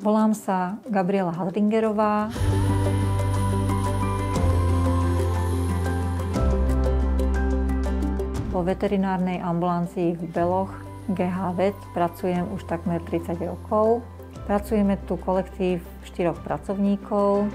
Volám sa Gabriela Hadringerová. Vo veterinárnej ambulancii v Beloch GH Vet pracujem už takmer 30 rokov. Pracujeme tu kolektív 4 pracovníkov.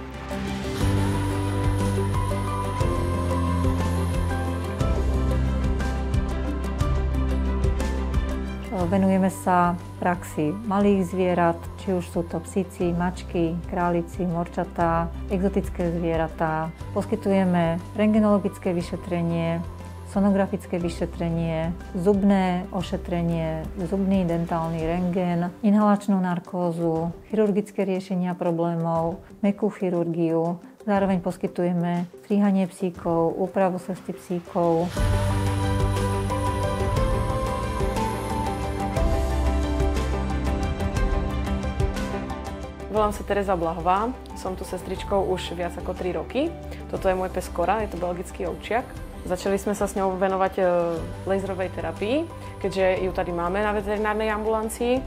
Venujeme sa praxi malých zvierat, či už sú to psíci, mačky, králici, morčatá, exotické zvieratá. Poskytujeme rentgenologické vyšetrenie, sonografické vyšetrenie, zubné ošetrenie, zubný dentálny rentgen, inhalačnú narkózu, chirurgické riešenia problémov, mäkkú chirurgiu. Zároveň poskytujeme strihanie psíkov, úpravu cesty psíkov. Volám sa Tereza Blahová, som tu sestričkou už viac ako 3 roky. Toto je môj pes Kora, je to belgický ovčiak. Začali sme sa s ňou venovať laserovej terapii, keďže ju tady máme na veterinárnej ambulancii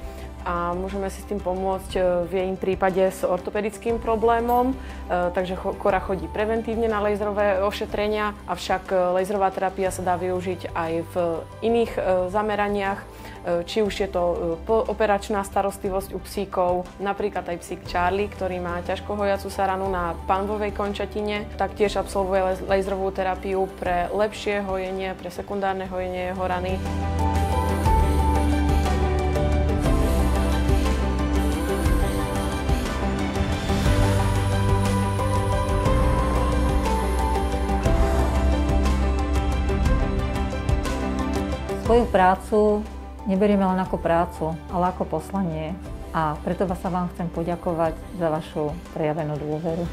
a môžeme si s tým pomôcť v jej prípade s ortopedickým problémom. Takže Kora chodí preventívne na laserové ošetrenia, avšak laserová terapia sa dá využiť aj v iných zameraniach. Či už je to operačná starostlivosť u psíkov, napríklad aj psík Charlie, ktorý má ťažko hojacú sa ranu na panvovej končatine, taktiež absolvuje laserovú terapiu pre lepšie hojenie, pre sekundárne hojenie jeho rany. Svoju prácu neberieme len ako prácu, ale ako poslanie. A preto sa vám chcem poďakovať za vašu prejavenú dôveru.